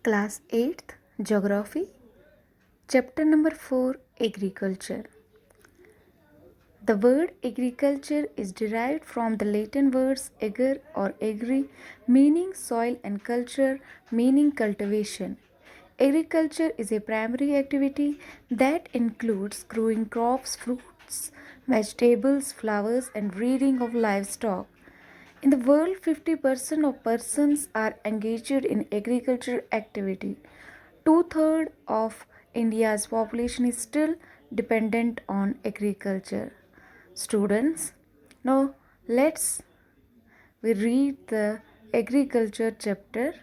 Class 8th Geography, Chapter number 4 Agriculture. The word agriculture is derived from the Latin words ager or agri, meaning soil, and culture, meaning cultivation. Agriculture is a primary activity that includes growing crops, fruits, vegetables, flowers, and rearing of livestock. In the world, 50% of persons are engaged in agriculture activity. Two-thirds of India's population is still dependent on agriculture. Students, now let's we read the agriculture chapter.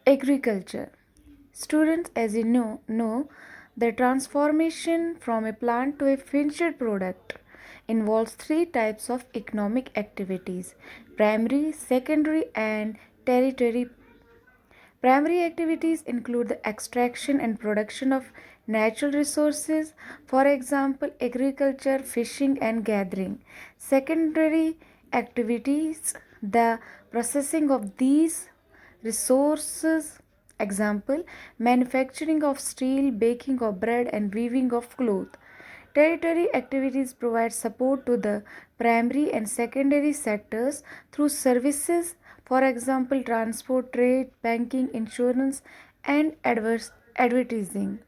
Agriculture. Students, as you know the transformation from a plant to a finished product involves three types of economic activities: primary, secondary, and tertiary. Primary activities include the extraction and production of natural resources, for example, agriculture, fishing, and gathering. Secondary activities, the processing of these resources, example, manufacturing of steel, baking of bread, and weaving of cloth. Tertiary activities provide support to the primary and secondary sectors through services, for example, transport, trade, banking, insurance, and advertising.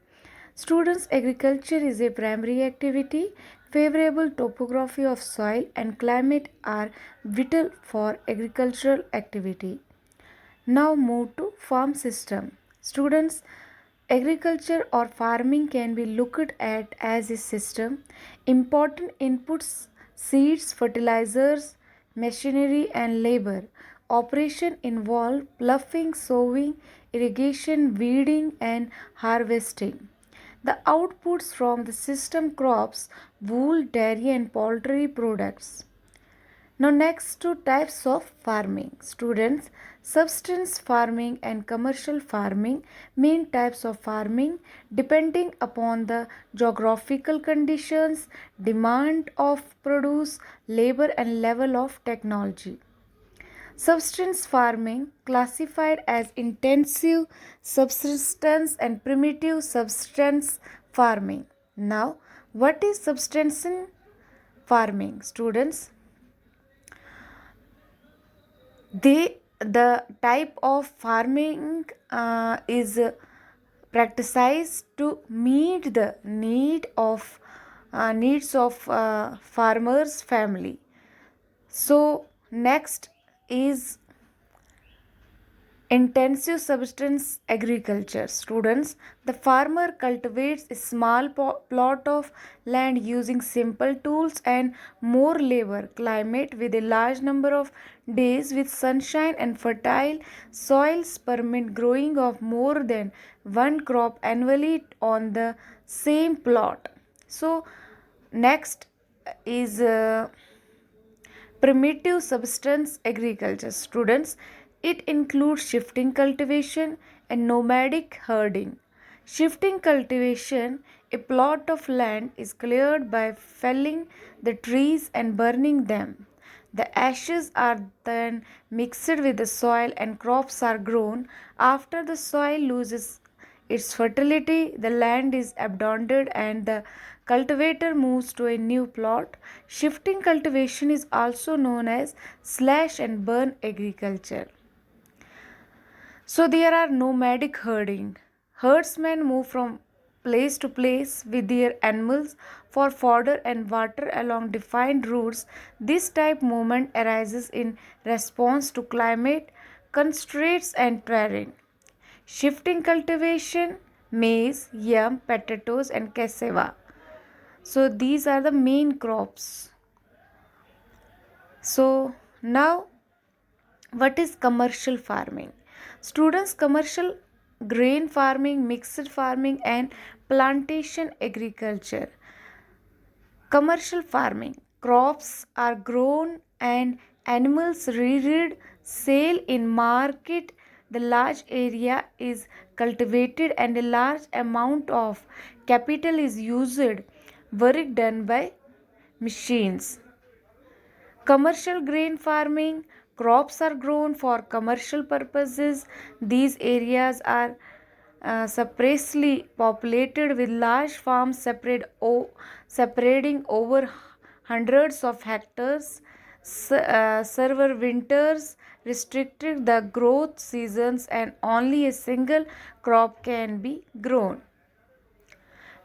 Students, agriculture is a primary activity. Favorable topography of soil and climate are vital for agricultural activity. Now move to farm system. Students, agriculture or farming can be looked at as a system. Important inputs: seeds, fertilizers, machinery, and labor. Operation involve ploughing, sowing, irrigation, weeding, and harvesting. The outputs from the system: crops, wool, dairy, and poultry products. Now next to types of farming. Students, subsistence farming and commercial farming, main types of farming depending upon the geographical conditions, demand of produce, labor, and level of technology. Subsistence farming classified as intensive subsistence and primitive subsistence farming. Now, what is subsistence farming? Students, the type of farming is practiced to meet the needs of farmers family. So next is intensive subsistence agriculture. Students, the farmer cultivates a small plot of land using simple tools and more labor. Climate with a large number of days with sunshine and fertile soils permit growing of more than one crop annually on the same plot. So next is primitive subsistence agriculture. Students, it includes shifting cultivation and nomadic herding. Shifting cultivation: a plot of land is cleared by felling the trees and burning them. The ashes are then mixed with the soil and crops are grown. After the soil loses its fertility, the land is abandoned and the cultivator moves to a new plot. Shifting cultivation is also known as slash and burn agriculture. So there are nomadic herding. Herdsmen move from place to place with their animals for fodder and water along defined routes. This type movement arises in response to climate constraints and terrain. Shifting cultivation: maize, yam, potatoes, and cassava. So these are the main crops. So now, what is commercial farming? Students, commercial grain farming, mixed farming, and plantation agriculture. Commercial farming: crops are grown and animals reared, sale in market. The large area is cultivated and a large amount of capital is used. Work done by machines. Commercial grain farming: Crops are grown for commercial purposes. These areas are sparsely populated with large farms separating over hundreds of hectares. Severe winters restricted the growth seasons and only a single crop can be grown.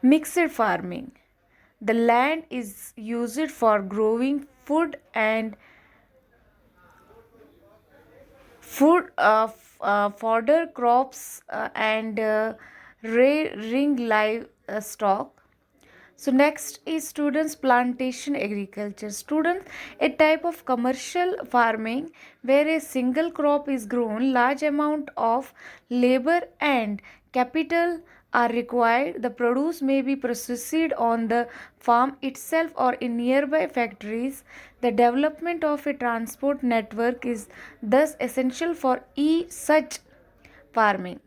Mixed farming. The land is used for growing food and fodder crops and rearing livestock. So next is students plantation agriculture. Students, a type of commercial farming where a single crop is grown, large amount of labor and capital are required. The produce may be processed on the farm itself or in nearby factories. The development of a transport network is thus essential for such farming.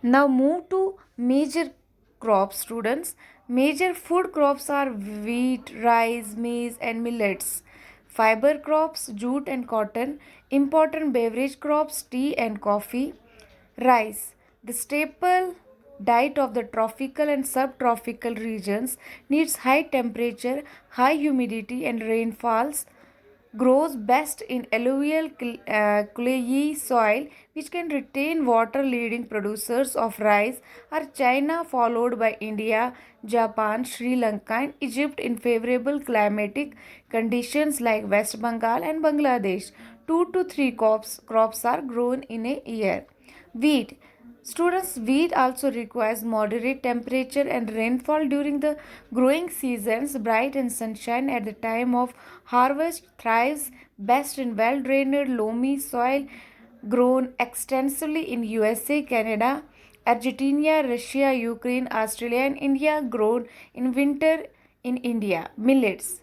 Now move to major crops, students. Major food crops are wheat, rice, maize and millets. Fiber crops, jute and cotton. Important beverage crops, tea and coffee. Rice, the staple diet of the tropical and subtropical regions, needs high temperature, high humidity and rainfalls. Grows best in alluvial clayey soil which can retain water. Leading producers of rice are China, followed by India, Japan, Sri Lanka and Egypt in favorable climatic conditions like West Bengal and Bangladesh. 2 to 3 crops are grown in a year. Wheat. Students, wheat also requires moderate temperature and rainfall during the growing seasons. Bright and sunshine at the time of harvest. Thrives best in well-drained loamy soil. Grown extensively in USA, Canada, Argentina, Russia, Ukraine, Australia and India. Grown in winter in India. Millets.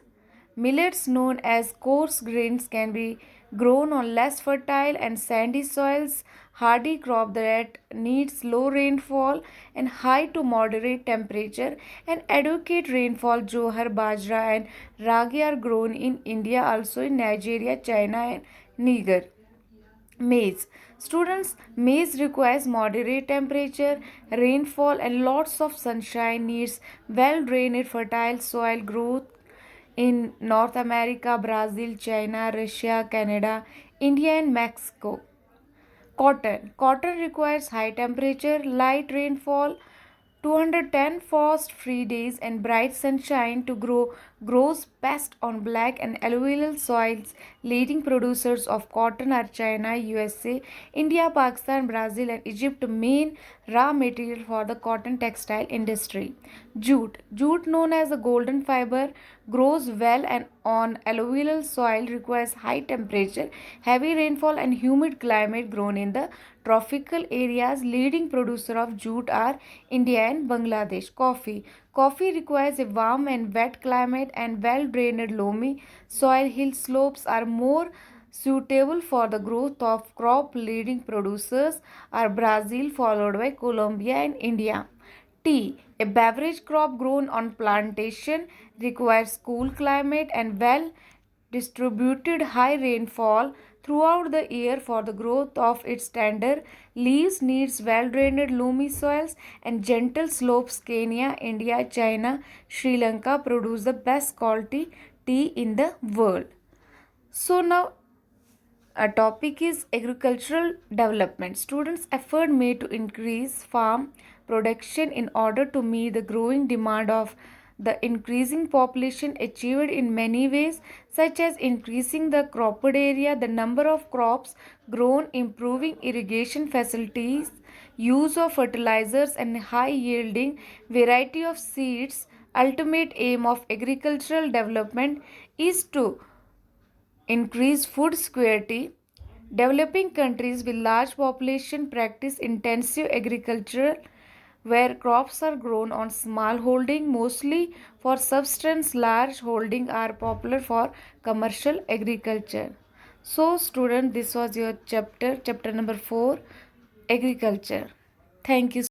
Millets, known as coarse grains, can be grown on less fertile and sandy soils. Hardy crop that needs low rainfall and high to moderate temperature and adequate rainfall. Johar, bajra and ragi are grown in India, also in Nigeria, China and Niger. Maize. Students, maize requires moderate temperature, rainfall and lots of sunshine. Needs well-drained fertile soil. Growth in North America, Brazil, China, Russia, Canada, India and Mexico. Cotton. Cotton requires high temperature, light rainfall, 210 frost-free days and bright sunshine to grow. Grows best on black and alluvial soils. Leading producers of cotton are China, USA, India, Pakistan, Brazil and Egypt. Main raw material for the cotton textile industry. Jute. Jute, known as the golden fiber, grows well and on alluvial soil. Requires high temperature, heavy rainfall and humid climate. Grown in the tropical areas. Leading producer of jute are India and Bangladesh. Coffee. Coffee requires a warm and wet climate and well-drained loamy soil. Hill slopes are more suitable for the growth of crop. Leading producers are Brazil, followed by Colombia and India. Tea, a beverage crop grown on plantation, requires cool climate and well distributed high rainfall throughout the year for the growth of its tender leaves. Needs well-drained loamy soils and gentle slopes. Kenya, India, China, Sri Lanka produce the best quality tea in the world. So now our topic is agricultural development. Students' effort made to increase farm production in order to meet the growing demand of the increasing population achieved in many ways, such as increasing the cropped area, the number of crops grown, improving irrigation facilities, use of fertilizers and high yielding variety of seeds. Ultimate aim of agricultural development is to increase food security. Developing countries with large population practice intensive agriculture where crops are grown on small holding mostly for subsistence. Large holding are popular for commercial agriculture. So student, this was your chapter number 4, agriculture. Thank you.